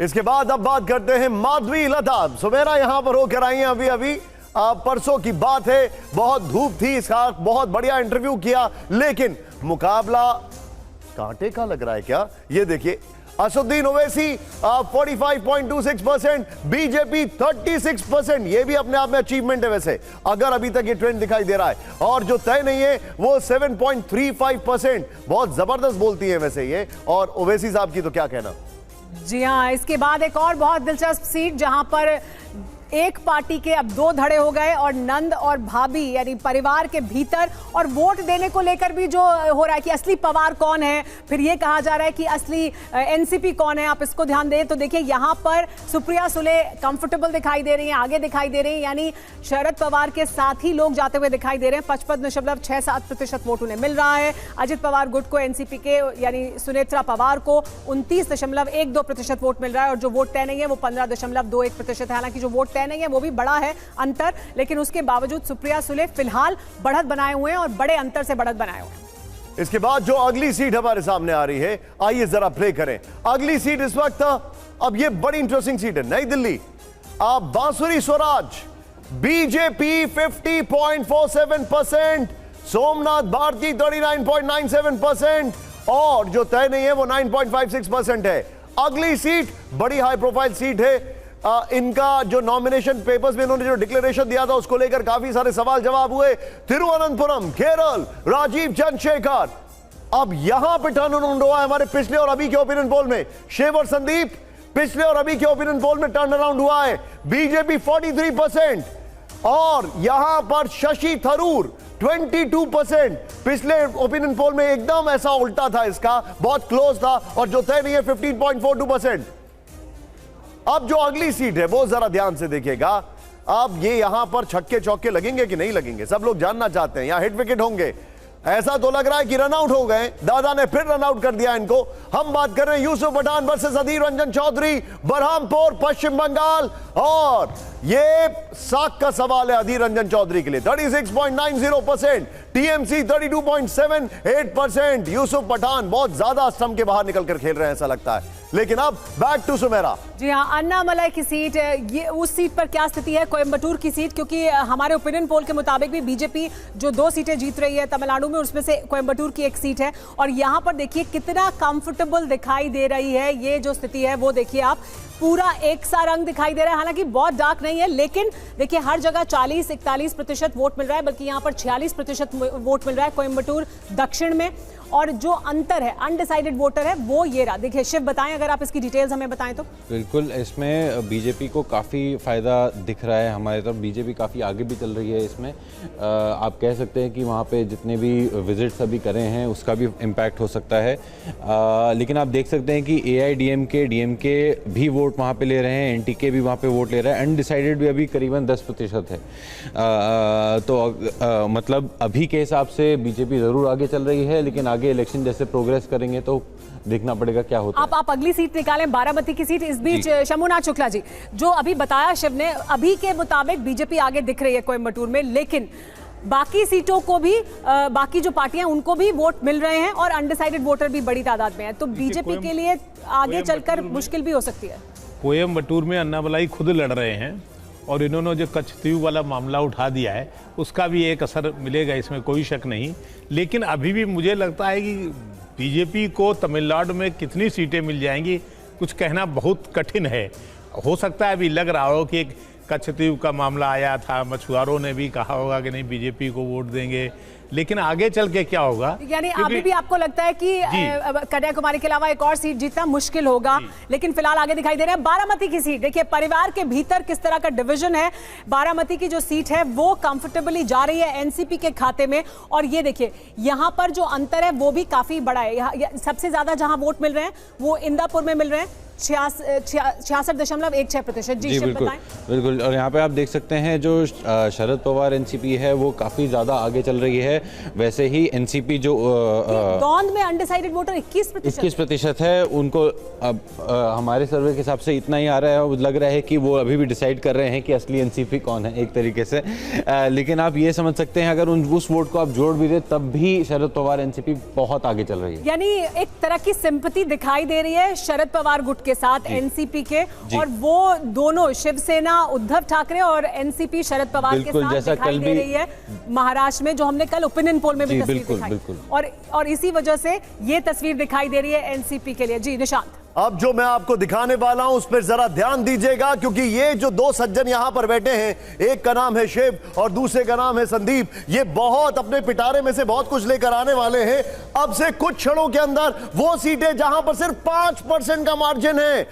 इसके बाद अब बात करते हैं माधवी लता। सुमेरा यहां पर होकर आई हैं अभी अभी। परसों की बात है, बहुत धूप थी, इसका बहुत बढ़िया इंटरव्यू किया, लेकिन मुकाबला कांटे का लग रहा है क्या? ये देखिए, असदुद्दीन ओवैसी 45.26%, बीजेपी 36%। ये भी अपने आप में अचीवमेंट है वैसे, अगर अभी तक ये ट्रेंड दिखाई दे रहा है। और जो तय नहीं है वो 7.35%। बहुत जबरदस्त बोलती है वैसे ये। और ओवैसी साहब की तो क्या कहना। जी हाँ, इसके बाद एक और बहुत दिलचस्प सीट जहां पर एक पार्टी के अब दो धड़े हो गए और नंद और भाभी यानी परिवार के भीतर, और वोट देने को लेकर भी जो हो रहा है कि असली पवार कौन है, फिर ये कहा जा रहा है कि असली एनसीपी कौन है। आप इसको ध्यान दें तो देखिए यहां पर सुप्रिया सुले कंफर्टेबल दिखाई दे रही हैं, आगे दिखाई दे रही हैं, यानी शरद पवार के साथ ही लोग जाते हुए दिखाई दे रहे हैं। 55.67% वोट उन्हें मिल रहा है। अजित पवार गुट को, एनसीपी के यानी सुनेत्रा पवार को 29.12% वोट मिल रहा है, और जो वोट तय नहीं है वो 15.21% है। हालांकि जो वोट नहीं है वो भी बड़ा है अंतर, लेकिन उसके बावजूद सुप्रिया सुले फिलहाल बढ़त बनाए हुए हैं और बड़े अंतर से बढ़त बनाए हुए हैं। इसके बाद जो अगली सीट हमारे सामने आ रही है, आइए जरा प्ले करें। अगली सीट इस वक्त, अब ये बड़ी इंटरेस्टिंग सीट है, नई दिल्ली। बांसुरी स्वराज, बीजेपी 50.47%, सोमनाथ भारती 39.97%, और जो तय नहीं है वो 9.56% है। अगली सीट बड़ी हाई प्रोफाइल सीट है। इनका जो नॉमिनेशन पेपर्स में इन्होंने जो डिक्लेरेशन दिया था उसको लेकर काफी सारे सवाल जवाब हुए। तिरुवनंतपुरम, केरल, राजीव चंद्रशेखर। अब यहां पे टर्न अराउंड हुआ है हमारे पिछले और अभी के ओपिनियन पोल में। शेवर संदीप, पिछले और अभी के ओपिनियन पोल में टर्न अराउंड हुआ है। बीजेपी 43%, और यहां पर शशि थरूर 22%। पिछले ओपिनियन पोल में एकदम ऐसा उल्टा था, इसका बहुत क्लोज था, और जो तय नहीं है 15.42%। अब जो अगली सीट है वो जरा ध्यान से देखिएगा। अब ये यहां पर छक्के चौके लगेंगे कि नहीं लगेंगे, सब लोग जानना चाहते हैं। यहां हिट विकेट होंगे, ऐसा तो लग रहा है कि रन आउट हो गए। दादा ने फिर रन आउट कर दिया इनको। हम बात कर रहे हैं यूसुफ पठान वर्सेस अधीर रंजन चौधरी, बरहामपुर, पश्चिम बंगाल। और ये साख का सवाल है अधीर रंजन चौधरी के लिए। 36.90%, टीएमसी 32.78%। यूसुफ पठान बहुत ज्यादा स्टंप के बाहर निकलकर खेल रहे हैं ऐसा लगता है। लेकिन अब बैक टू सुमेरा। जी हाँ, अन्नामलाई की सीट, ये उस सीट पर क्या स्थिति है, कोयंबटूर की सीट, क्योंकि हमारे ओपिनियन पोल के मुताबिक भी बीजेपी जो 2 सीटें जीत रही है तमिलनाडु में, उसमें से कोयंबटूर की एक सीट है। और यहाँ पर देखिए कितना कंफर्टेबल दिखाई दे रही है ये जो स्थिति है, वो देखिए आप, पूरा एक सा रंग दिखाई दे रहा है। हालांकि बहुत डार्क नहीं है, लेकिन देखिए हर जगह 40-41% वोट मिल रहा है, बल्कि यहाँ पर 46% वोट मिल रहा है कोयंबटूर दक्षिण में। और जो अंतर है, अनडिसाइडेड वोटर है, वो ये रहा। देखिए शिव, बताएं अगर आप इसकी डिटेल्स हमें बताएं तो। बिल्कुल, इसमें बीजेपी को काफ़ी फ़ायदा दिख रहा है हमारी तरफ। बीजेपी काफ़ी आगे भी चल रही है इसमें। आप कह सकते हैं कि वहाँ पे जितने भी विजिट्स अभी करे हैं उसका भी इम्पैक्ट हो सकता है। लेकिन आप देख सकते हैं कि AIDMK, DMK भी वोट वहाँ पे ले रहे हैं, NTK भी वहाँ पे वोट ले रहा है, अनडिसाइडेड भी अभी करीबन 10% है। तो मतलब अभी के हिसाब से बीजेपी ज़रूर आगे चल रही है, लेकिन आगे इलेक्शन जैसे प्रोग्रेस करेंगे तो देखना पड़ेगा क्या होता है। आप अगली सीट निकालें, बारामती की सीट। इस बीच शंभुनाथ शुक्ला जी, जो अभी बताया शिव ने, अभी के मुताबिक बीजेपी आगे दिख रही है कोयंबटूर में, लेकिन बाकी सीटों को भी, बाकी जो पार्टियां उनको भी वोट मिल रहे हैं, और अनडिसाइडेड वोटर भी बड़ी तादाद में है। तो बीजेपी के लिए आगे चलकर मुश्किल भी हो सकती है। कोयंबटूर में अन्नामलाई खुद लड़ रहे हैं, और इन्होंने जो कच्छतीव वाला मामला उठा दिया है उसका भी एक असर मिलेगा, इसमें कोई शक नहीं। लेकिन अभी भी मुझे लगता है कि बीजेपी को तमिलनाडु में कितनी सीटें मिल जाएंगी कुछ कहना बहुत कठिन है। हो सकता है अभी लग रहा हो कि एक कच्छतीव का मामला आया था, मछुआरों ने भी कहा होगा कि नहीं बीजेपी को वोट देंगे, लेकिन आगे चल के क्या होगा। यानी अभी भी आपको लगता है कि कन्याकुमारी के अलावा एक और सीट जीतना मुश्किल होगा, लेकिन फिलहाल आगे दिखाई दे रहे हैं। बारामती की सीट देखिए, परिवार के भीतर किस तरह का डिवीजन है। बारामती की जो सीट है वो कंफर्टेबली जा रही है एनसीपी के खाते में, और ये देखिए यहां पर जो अंतर है वो भी काफी बड़ा है। सबसे ज्यादा जहां वोट मिल रहे हैं वो इंदापुर में मिल रहे हैं, 66.16% जी बिल्कुल बिल्कुल। और यहाँ पे आप देख सकते हैं जो शरद पवार एनसीपी है वो काफ़ी ज़्यादा आगे चल रही है। वैसे ही एनसीपी जो गोंद में अनडिसाइडेड वोटर 21% है, उनको अब हमारे सर्वे के हिसाब से इतना ही आ रहा है। लग रहा है कि वो अभी भी डिसाइड कर रहे हैं कि असली एनसीपी कौन है एक तरीके से। लेकिन आप ये समझ सकते हैं अगर उस वोट को आप जोड़ भी दे तब भी शरद पवार एनसीपी बहुत आगे चल रही है। यानी एक तरह की सिंपैथी दिखाई दे रही है शरद पवार गुट के के साथ एनसीपी के, और वो दोनों शिवसेना उद्धव ठाकरे और एनसीपी शरद पवार के साथ दिखाई दे रही है महाराष्ट्र में, जो हमने कल ओपिनियन पोल में भी तस्वीर दिखाई, और इसी वजह से ये तस्वीर दिखाई दे रही है एनसीपी के लिए। जी निशांत, अब जो मैं आपको दिखाने वाला हूं उस पर जरा ध्यान दीजिएगा, क्योंकि ये जो दो सज्जन यहां पर बैठे हैं, एक का नाम है शिव और दूसरे का नाम है संदीप, ये बहुत अपने पिटारे में से बहुत कुछ लेकर आने वाले हैं। अब से कुछ क्षणों के अंदर वो सीटें जहां पर सिर्फ 5% का मार्जिन है,